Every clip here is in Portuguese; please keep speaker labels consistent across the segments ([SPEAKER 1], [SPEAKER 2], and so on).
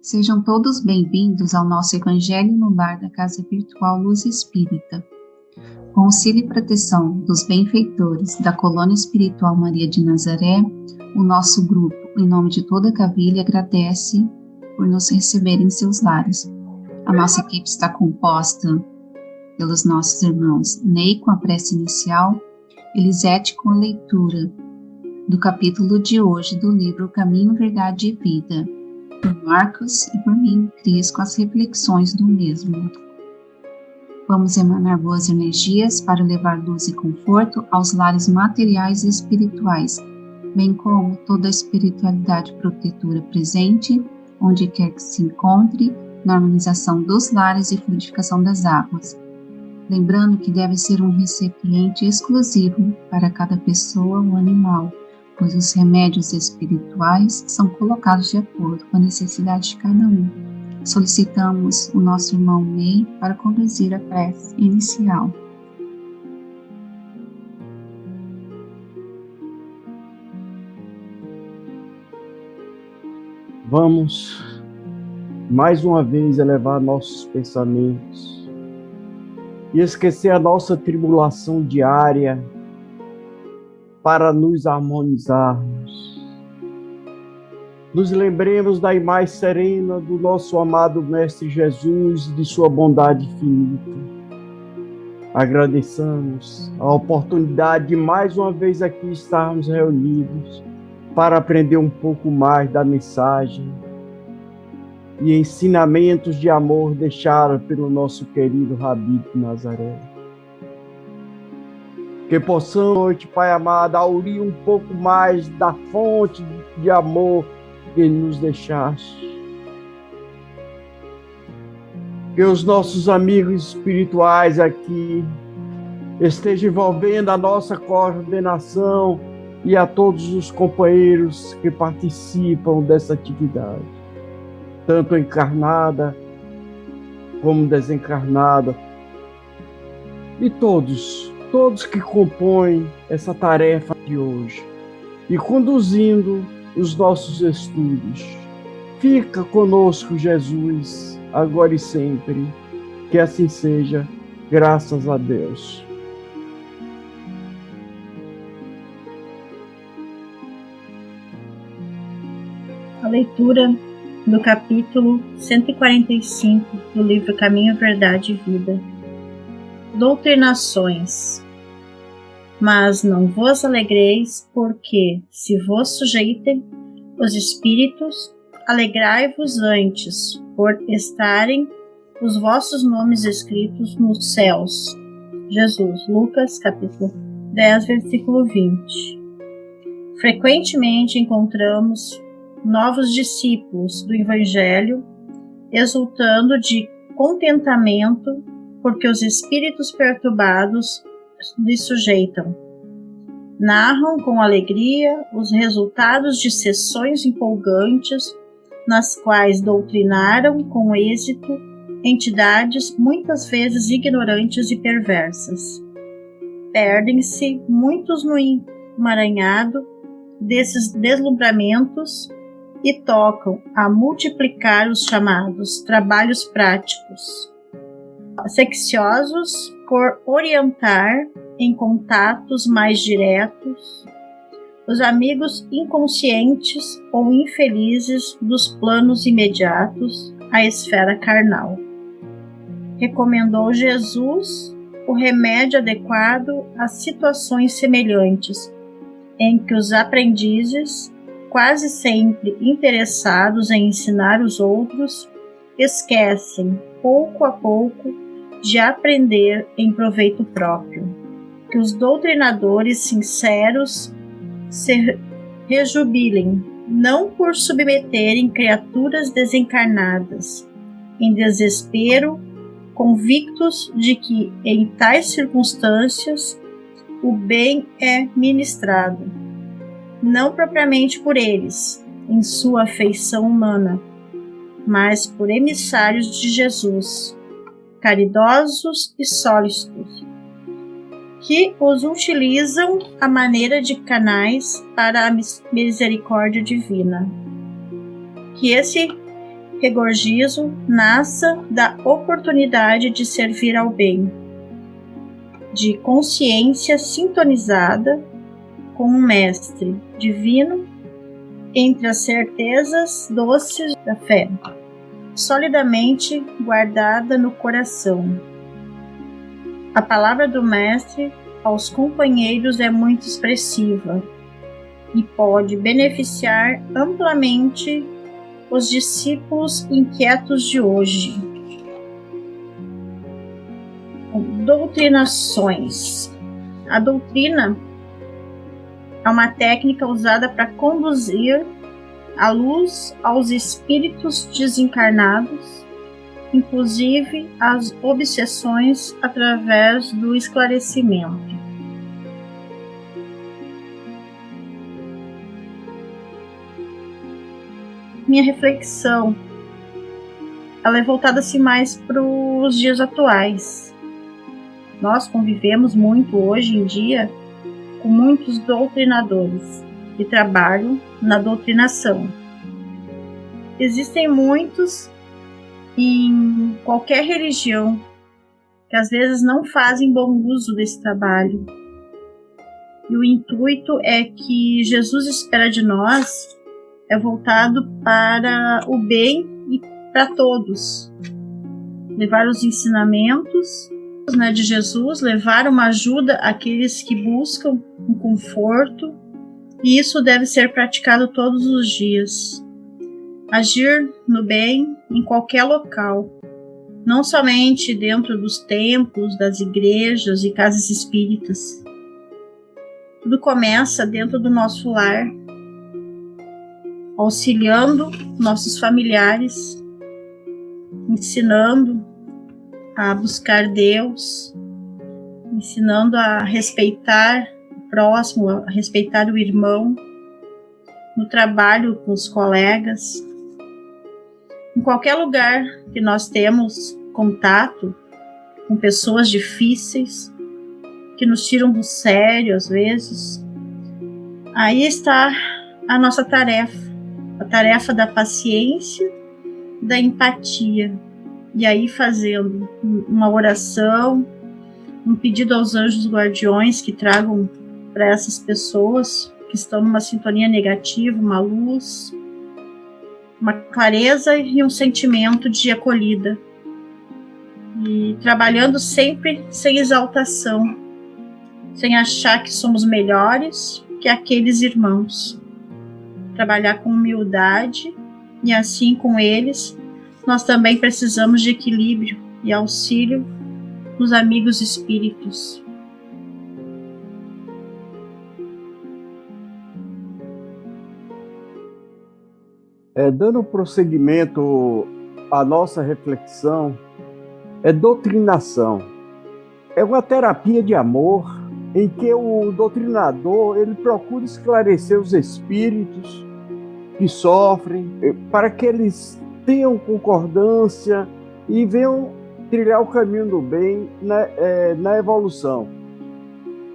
[SPEAKER 1] Sejam todos bem-vindos ao nosso Evangelho no Lar da Casa Virtual Luz Espírita. Com auxílio e proteção dos benfeitores da Colônia Espiritual Maria de Nazaré, o nosso grupo, em nome de toda a Cavilha, agradece por nos receber em seus lares. A nossa equipe está composta pelos nossos irmãos Ney com a prece inicial, Elisete com a leitura do capítulo de hoje do livro Caminho, Verdade e Vida, por Marcos e por mim, Cris, com as reflexões do mesmo. Vamos emanar boas energias para levar luz e conforto aos lares materiais e espirituais, bem como toda a espiritualidade protetora presente, onde quer que se encontre, na harmonização dos lares e fluidificação das águas. Lembrando que deve ser um recipiente exclusivo para cada pessoa ou animal, pois os remédios espirituais são colocados de acordo com a necessidade de cada um. Solicitamos o nosso irmão Ney para conduzir a prece inicial.
[SPEAKER 2] Vamos, mais uma vez, elevar nossos pensamentos e esquecer a nossa tribulação diária, para nos harmonizarmos. Nos lembremos da imagem serena do nosso amado Mestre Jesus e de sua bondade infinita. Agradeçamos a oportunidade de mais uma vez aqui estarmos reunidos para aprender um pouco mais da mensagem e ensinamentos de amor deixados pelo nosso querido Rabi de Nazaré. Que possamos, noite, Pai amado, aurir um pouco mais da fonte de amor que nos deixaste. Que os nossos amigos espirituais aqui estejam envolvendo a nossa coordenação e a todos os companheiros que participam dessa atividade, tanto encarnada como desencarnada, e todos que compõem essa tarefa de hoje e conduzindo os nossos estudos. Fica conosco, Jesus, agora e sempre. Que assim seja, graças a Deus.
[SPEAKER 3] A leitura do capítulo 145 do livro Caminho, Verdade e Vida. Doutrinações. Mas não vos alegreis, porque, se vos sujeitem os espíritos, alegrai-vos antes, por estarem os vossos nomes escritos nos céus. Jesus, Lucas, capítulo 10, versículo 20. Frequentemente encontramos novos discípulos do Evangelho exultando de contentamento porque os espíritos perturbados lhes sujeitam. Narram com alegria os resultados de sessões empolgantes nas quais doutrinaram com êxito entidades muitas vezes ignorantes e perversas. Perdem-se muitos no emaranhado desses deslumbramentos e tocam a multiplicar os chamados trabalhos práticos, secciosos por orientar em contatos mais diretos os amigos inconscientes ou infelizes dos planos imediatos à esfera carnal. Recomendou Jesus o remédio adequado a situações semelhantes, em que os aprendizes, quase sempre interessados em ensinar os outros, esquecem, pouco a pouco, de aprender em proveito próprio. Que os doutrinadores sinceros se rejubilem, não por submeterem criaturas desencarnadas, em desespero, convictos de que, em tais circunstâncias, o bem é ministrado, não propriamente por eles, em sua afeição humana, mas por emissários de Jesus, caridosos e sólidos, que os utilizam à maneira de canais para a misericórdia divina. Que esse regorgizo nasça da oportunidade de servir ao bem, de consciência sintonizada com um mestre divino entre as certezas doces da fé, solidamente guardada no coração. A palavra do mestre aos companheiros é muito expressiva e pode beneficiar amplamente os discípulos inquietos de hoje. Doutrinações. A doutrina é uma técnica usada para conduzir a luz aos espíritos desencarnados, inclusive as obsessões, através do esclarecimento. Minha reflexão, ela é voltada-se mais para os dias atuais. Nós convivemos muito hoje em dia com muitos doutrinadores que trabalham na doutrinação. Existem muitos em qualquer religião que às vezes não fazem bom uso desse trabalho. E o intuito é que Jesus espera de nós é voltado para o bem e para todos. Levar os ensinamentos, né, de Jesus, levar uma ajuda àqueles que buscam um conforto, e isso deve ser praticado todos os dias. Agir no bem em qualquer local, não somente dentro dos templos, das igrejas e casas espíritas. Tudo começa dentro do nosso lar, auxiliando nossos familiares, ensinando a buscar Deus, ensinando a respeitar o próximo, a respeitar o irmão, no trabalho com os colegas. Em qualquer lugar que nós temos contato com pessoas difíceis, que nos tiram do sério às vezes, aí está a nossa tarefa, a tarefa da paciência, da empatia. E aí fazendo uma oração, um pedido aos anjos guardiões que tragam para essas pessoas que estão numa sintonia negativa, uma luz, uma clareza e um sentimento de acolhida. E trabalhando sempre sem exaltação, sem achar que somos melhores que aqueles irmãos. Trabalhar com humildade e assim com eles, nós também precisamos de equilíbrio e auxílio nos amigos espíritos.
[SPEAKER 2] Dando prosseguimento à nossa reflexão, doutrinação. É uma terapia de amor em que o doutrinador ele procura esclarecer os espíritos que sofrem, para que eles tenham concordância e venham trilhar o caminho do bem na evolução.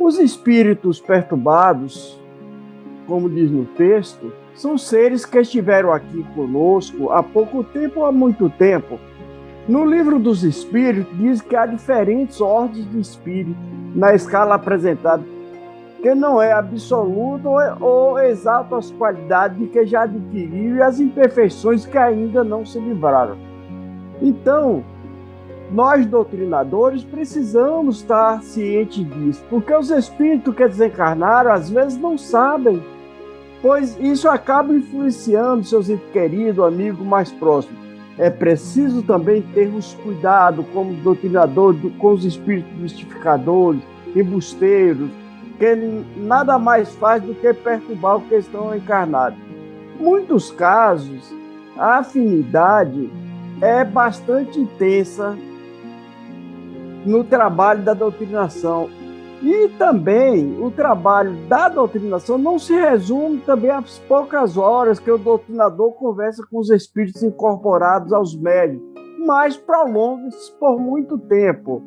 [SPEAKER 2] Os espíritos perturbados, como diz no texto, são seres que estiveram aqui conosco há pouco tempo ou há muito tempo. No livro dos Espíritos diz que há diferentes ordens de espírito na escala apresentada, que não é absoluto ou exalta as qualidades de que já adquiriu e as imperfeições que ainda não se livraram. Então, nós doutrinadores precisamos estar cientes disso, porque os espíritos que desencarnaram às vezes não sabem, pois isso acaba influenciando seus entes queridos, amigos mais próximos. É preciso também termos cuidado como doutrinador com os espíritos mistificadores, embusteiros, que nada mais faz do que perturbar o que estão encarnados. Em muitos casos, a afinidade é bastante intensa no trabalho da doutrinação. E também o trabalho da doutrinação não se resume também às poucas horas que o doutrinador conversa com os espíritos incorporados aos médiuns. mas prolonga-se por muito tempo.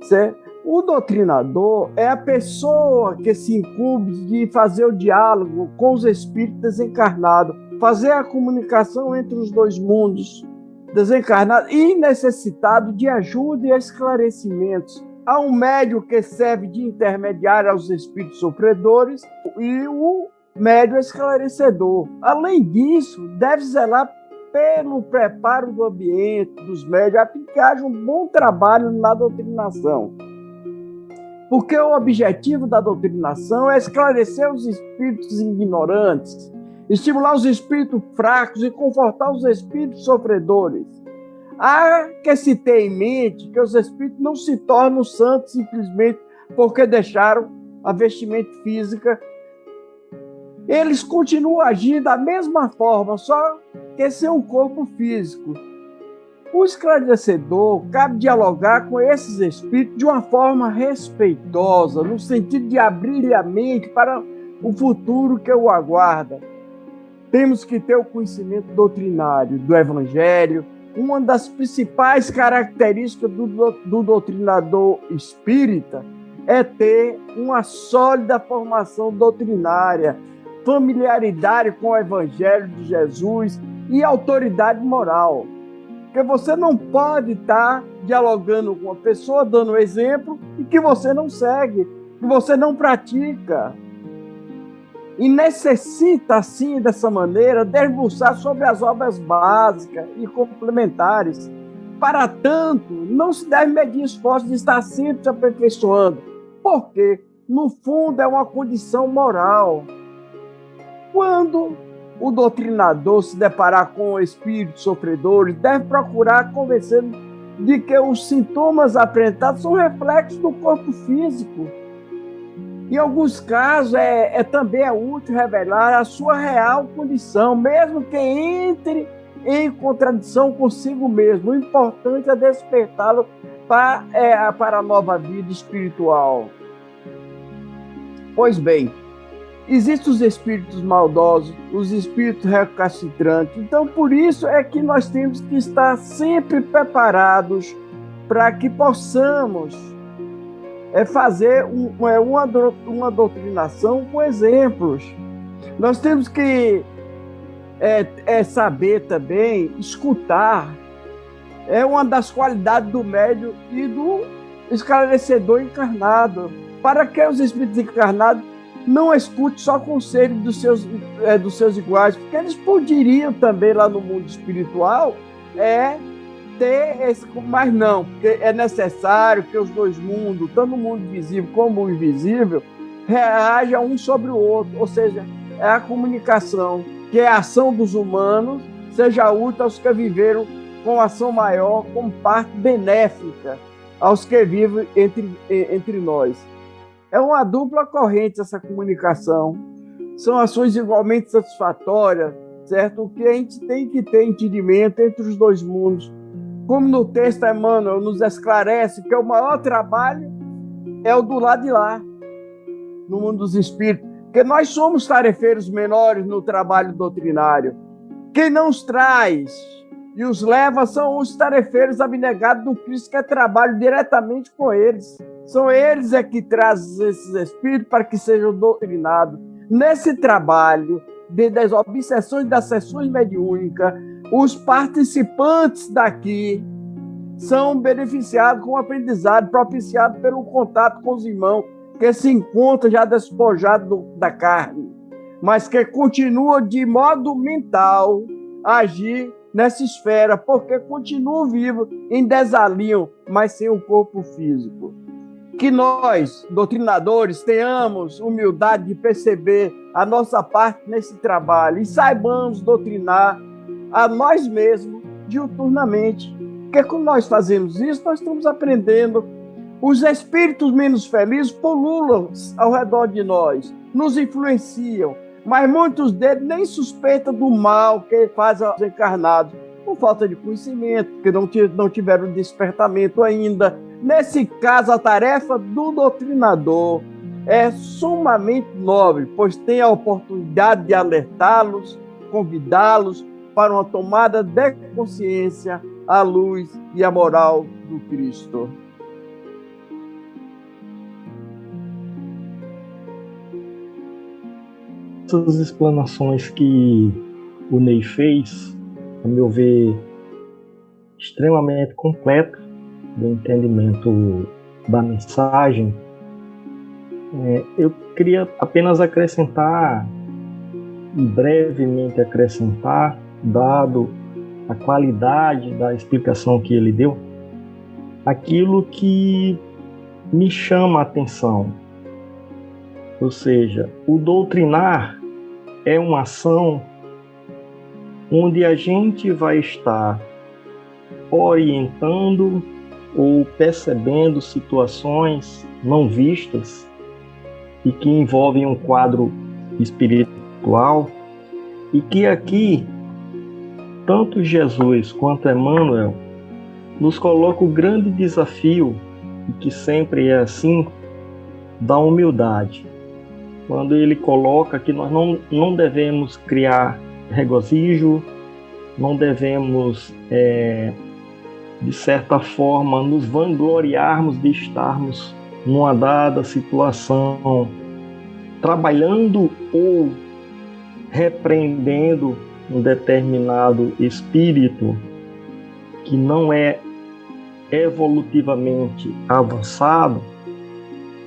[SPEAKER 2] Certo? O doutrinador é a pessoa que se incumbe de fazer o diálogo com os espíritos desencarnados, fazer a comunicação entre os dois mundos, desencarnado e necessitado de ajuda e esclarecimentos. Há um médium que serve de intermediário aos espíritos sofredores e o médium esclarecedor. Além disso, deve zelar pelo preparo do ambiente, dos médios, a fim que haja um bom trabalho na doutrinação. Porque o objetivo da doutrinação é esclarecer os espíritos ignorantes, estimular os espíritos fracos e confortar os espíritos sofredores. Há que se ter em mente que os espíritos não se tornam santos simplesmente porque deixaram a vestimenta física. Eles continuam agindo da mesma forma, só que sem um corpo físico. O esclarecedor cabe dialogar com esses espíritos de uma forma respeitosa, no sentido de abrir a mente para o futuro que o aguarda. Temos que ter o conhecimento doutrinário do Evangelho. Uma das principais características do doutrinador espírita é ter uma sólida formação doutrinária, familiaridade com o Evangelho de Jesus e autoridade moral. Porque você não pode estar dialogando com uma pessoa, dando exemplo, e que você não segue, que você não pratica. E necessita, assim, dessa maneira, debruçar sobre as obras básicas e complementares. Para tanto, não se deve medir esforço de estar sempre se aperfeiçoando, porque, no fundo, é uma condição moral. Quando o doutrinador se deparar com espíritos sofredores, deve procurar convencer de que os sintomas apresentados são reflexos do corpo físico. Em alguns casos, também é útil revelar a sua real condição, mesmo que entre em contradição consigo mesmo. O importante é despertá-lo para a nova vida espiritual. Pois bem, existem os espíritos maldosos, os espíritos recalcitrantes. Então, por isso é que nós temos que estar sempre preparados para que possamos fazer uma doutrinação com exemplos. Nós temos que saber também escutar. É uma das qualidades do médium e do esclarecedor encarnado, para que os espíritos encarnados não escutem só conselhos dos seus iguais, porque eles poderiam também lá no mundo espiritual ter esse, mas não, porque é necessário que os dois mundos, tanto o mundo visível como o invisível, reajam um sobre o outro, ou seja, é a comunicação, que é a ação dos humanos, seja útil aos que viveram com ação maior, como parte benéfica aos que vivem entre nós. É uma dupla corrente essa comunicação, são ações igualmente satisfatórias, certo? O que a gente tem que ter entendimento entre os dois mundos. Como no texto Emmanuel nos esclarece que o maior trabalho é o do lado de lá, no mundo dos espíritos, porque nós somos tarefeiros menores no trabalho doutrinário. Quem não os traz e os leva são os tarefeiros abnegados do Cristo, que trabalham diretamente com eles. São eles que trazem esses espíritos para que sejam doutrinados. Nesse trabalho das obsessões das sessões mediúnicas, os participantes daqui são beneficiados com o aprendizado propiciado pelo contato com os irmãos que se encontram já despojados da carne, mas que continuam de modo mental a agir nessa esfera, porque continuam vivos em desalinho, mas sem o corpo físico. Que nós, doutrinadores, tenhamos humildade de perceber a nossa parte nesse trabalho e saibamos doutrinar a nós mesmos diuturnamente. Porque quando nós fazemos isso, nós estamos aprendendo. Os espíritos menos felizes pululam ao redor de nós, nos influenciam, mas muitos deles nem suspeitam do mal que faz aos encarnados, por falta de conhecimento, porque não tiveram despertamento ainda. Nesse caso, a tarefa do doutrinador é sumamente nobre, pois tem a oportunidade de alertá-los, convidá-los para uma tomada de consciência a luz e a moral do Cristo.
[SPEAKER 4] Essas explanações que o Ney fez, a meu ver, extremamente completa do entendimento da mensagem, eu queria apenas acrescentar, e brevemente acrescentar, dado a qualidade da explicação que ele deu, aquilo que me chama a atenção. Ou seja, o doutrinar é uma ação onde a gente vai estar orientando ou percebendo situações não vistas e que envolvem um quadro espiritual, e que aqui tanto Jesus quanto Emmanuel nos coloca o grande desafio, e que sempre é assim, da humildade. Quando ele coloca que nós não devemos criar regozijo, não devemos, de certa forma, nos vangloriarmos de estarmos numa dada situação, trabalhando ou repreendendo um determinado espírito que não é evolutivamente avançado,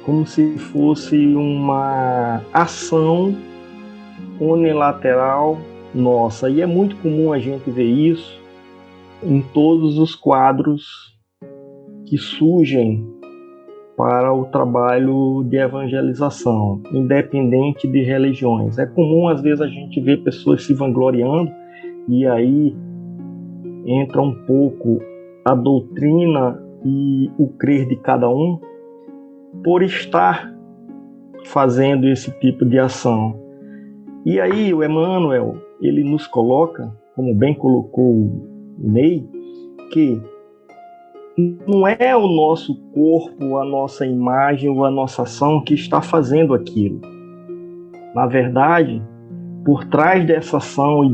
[SPEAKER 4] como se fosse uma ação unilateral nossa. E é muito comum a gente ver isso em todos os quadros que surgem para o trabalho de evangelização, independente de religiões. É comum, às vezes, a gente ver pessoas se vangloriando, e aí entra um pouco a doutrina e o crer de cada um, por estar fazendo esse tipo de ação. E aí o Emmanuel, ele nos coloca, como bem colocou o Ney, que não é o nosso corpo, a nossa imagem ou a nossa ação que está fazendo aquilo. Na verdade, por trás dessa ação e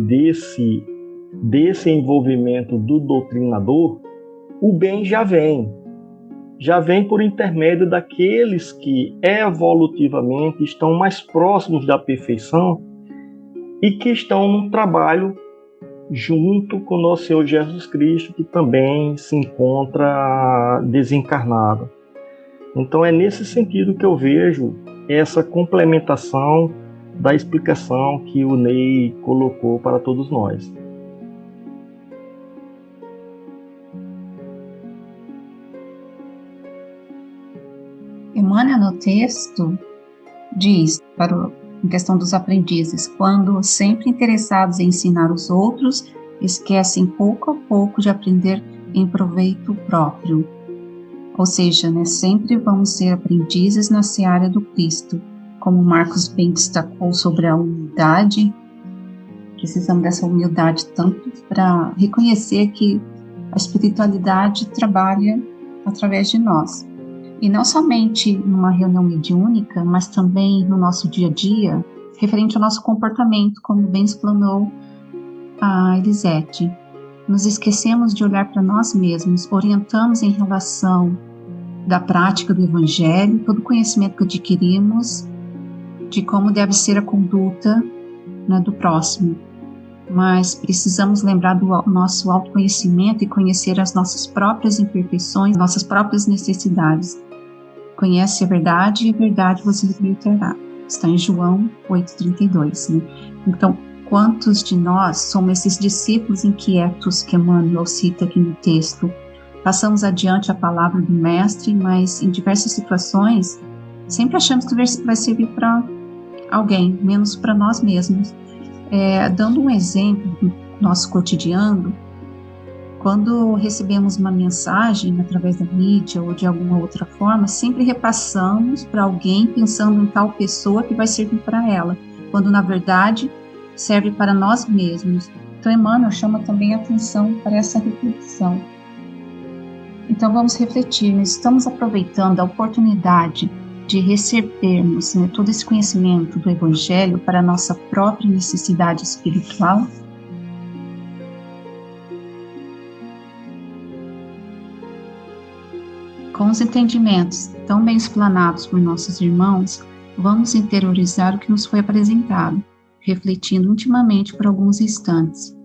[SPEAKER 4] desse envolvimento do doutrinador, o bem já vem por intermédio daqueles que evolutivamente estão mais próximos da perfeição e que estão no trabalho junto com o nosso Senhor Jesus Cristo, que também se encontra desencarnado. Então é nesse sentido que eu vejo essa complementação da explicação que o Ney colocou para todos nós.
[SPEAKER 1] Emmanuel, no texto, diz, em questão dos aprendizes, quando sempre interessados em ensinar os outros, esquecem pouco a pouco de aprender em proveito próprio. Ou seja, sempre vamos ser aprendizes na seara do Cristo. Como Marcos bem destacou sobre a humildade, precisamos dessa humildade tanto para reconhecer que a espiritualidade trabalha através de nós. E não somente numa reunião mediúnica, mas também no nosso dia a dia, referente ao nosso comportamento, como bem explanou a Elisete. Nos esquecemos de olhar para nós mesmos, orientamos em relação da prática do Evangelho, todo o conhecimento que adquirimos, de como deve ser a conduta, né, do próximo. Mas precisamos lembrar do nosso autoconhecimento e conhecer as nossas próprias imperfeições, nossas próprias necessidades. Conhece a verdade e a verdade você libertará. Está em João 8,32. Né? Então, quantos de nós somos esses discípulos inquietos que Emmanuel cita aqui no texto? Passamos adiante a palavra do Mestre, mas em diversas situações sempre achamos que vai servir para alguém, menos para nós mesmos. Dando um exemplo do nosso cotidiano, quando recebemos uma mensagem através da mídia ou de alguma outra forma, sempre repassamos para alguém pensando em tal pessoa que vai servir para ela, quando na verdade serve para nós mesmos. Então Emmanuel chama também a atenção para essa reflexão. Então vamos refletir, nós estamos aproveitando a oportunidade de recebermos, né, todo esse conhecimento do Evangelho para a nossa própria necessidade espiritual? Com os entendimentos tão bem explanados por nossos irmãos, vamos interiorizar o que nos foi apresentado, refletindo intimamente por alguns instantes.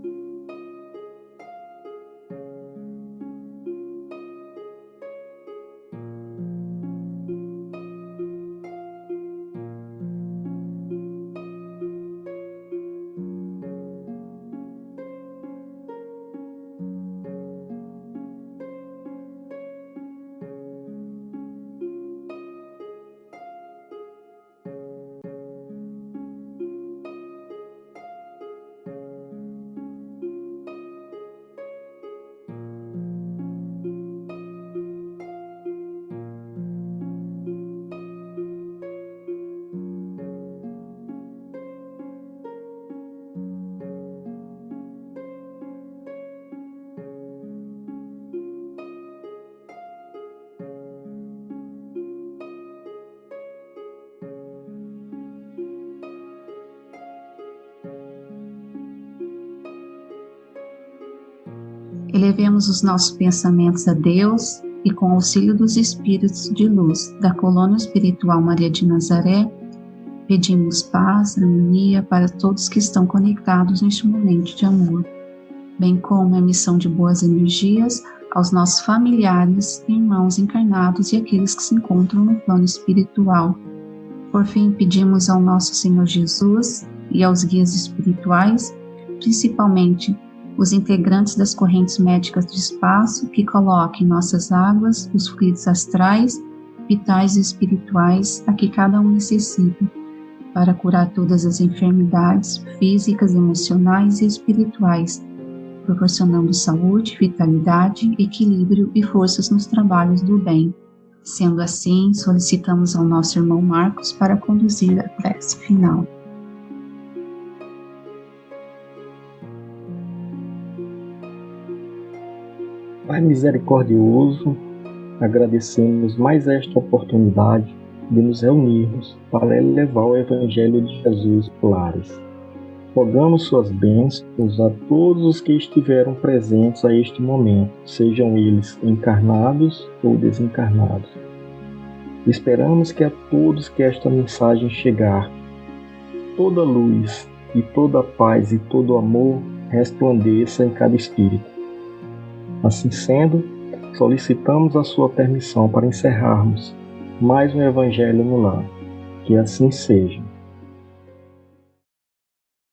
[SPEAKER 1] Elevemos os nossos pensamentos a Deus e, com o auxílio dos Espíritos de Luz da Colônia Espiritual Maria de Nazaré, pedimos paz, harmonia para todos que estão conectados neste momento de amor, bem como a emissão de boas energias aos nossos familiares, irmãos encarnados e aqueles que se encontram no plano espiritual. Por fim, pedimos ao nosso Senhor Jesus e aos guias espirituais, principalmente os integrantes das correntes médicas do espaço, que coloquem em nossas águas os fluidos astrais, vitais e espirituais a que cada um necessita, para curar todas as enfermidades físicas, emocionais e espirituais, proporcionando saúde, vitalidade, equilíbrio e forças nos trabalhos do bem. Sendo assim, solicitamos ao nosso irmão Marcos para conduzir a prece final.
[SPEAKER 4] Pai misericordioso, agradecemos mais esta oportunidade de nos reunirmos para elevar o Evangelho de Jesus por lares. Rogamos suas bênçãos a todos os que estiveram presentes a este momento, sejam eles encarnados ou desencarnados. Esperamos que a todos que esta mensagem chegar, toda luz e toda paz e todo amor resplandeça em cada espírito. Assim sendo, solicitamos a sua permissão para encerrarmos mais um Evangelho no Lar. Que assim seja.